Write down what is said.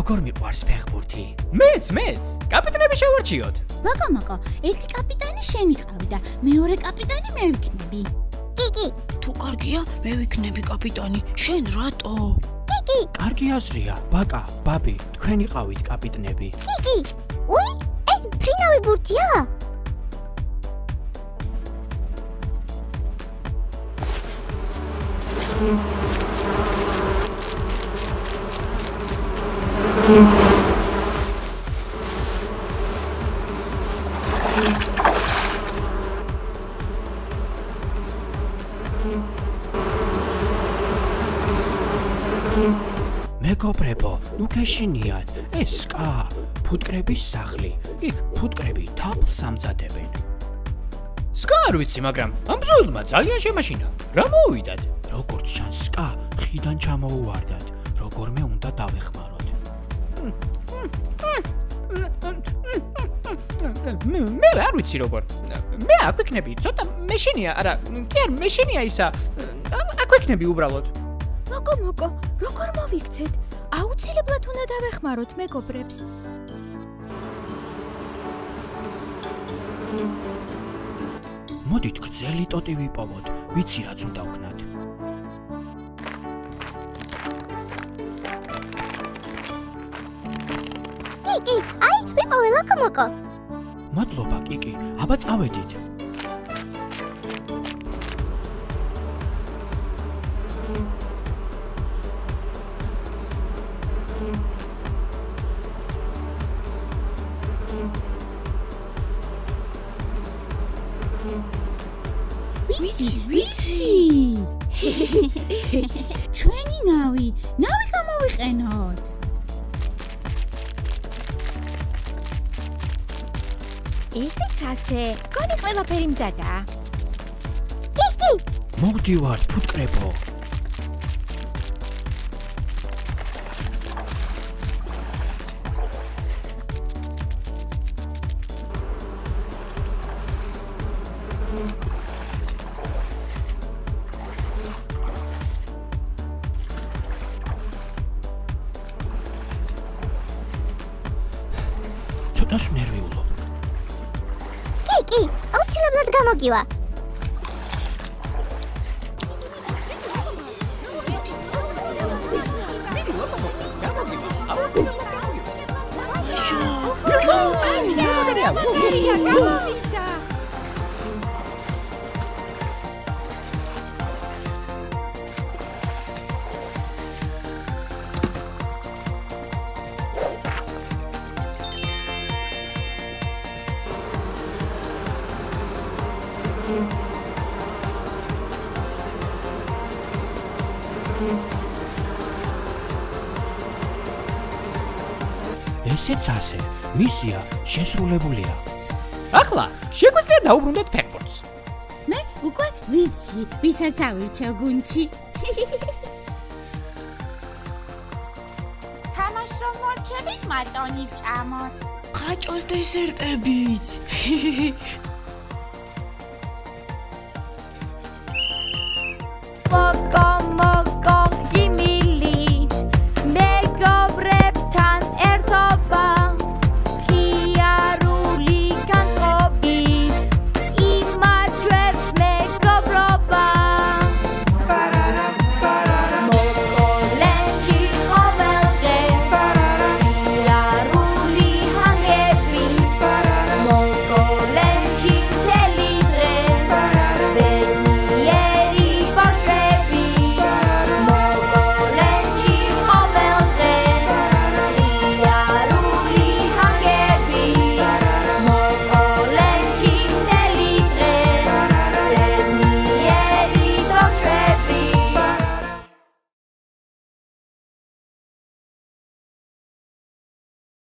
როგორ მიყვარს ფეხბურთი? მეც. კაპიტნები შევარჩიოთ. მოკო, ერთი კაპიტანი შენ იყავი და მეორე კაპიტანი მე ვიქნები. კი. თუ კარგია, მე ვიქნები კაპიტანი. შენ რატო? კი. კარგი აზრია, ბაკა, ბაბი, თქვენ იყავით კაპიტნები. კი. უი, ეს ფრინავი ბურთია? მეგობრებო, ნუ გეშინიათ, ეს სკა, ფუტკრების სახლი. იქ ფუტკრები თაფლს ამზადებენ. სკა არ ვიცი, მაგრამ ამ ბრძოლმა ძალიან შემაშინა. რა მოვიდათ? როგორც ჩანს, სკა ხიდან ჩამოუვარდათ, როგორმე უნდა დავეხმაროთ. მე არ ვიცი როგორ. მე აქ ვიქნები, ცოტა მეშინია, არა, კი არ მეშინია ისა. აქ ვიქნები უბრალოდ. მოკო, როგორ მოვიქცეთ? აუცილებლად უნდა დავეხმაროთ მეგობრებს. მოდით გრძელი ტოტი ვიპოვოთ, ვიცი რაც უნდა ვქნათ. კი, აი, ვიპოვე ლოკომოკო. მადლობა, კიკი, აბა წავედით. ვიცი. ჩვენი ნავი გამოვიყენოთ. ესეც ასე. გონი ყველაფერი მზადაა. კი. მოვდივართ, ფუტკრებო. ცოტას ნერვიულობ. კი, აუცილებლად გამოგივა. გამოვიდა. ესეც ასე, მისია შესრულებულია. ახლა შეგვიძლია დაუბრუნდეთ ფეხბურთს. მე უკვე ვიცი, ვისაც ავირჩევ გუნდში. თამაშ რომ მორჩებით, მაწონი ვჭამოთ. ხაჭოს დესერტებით.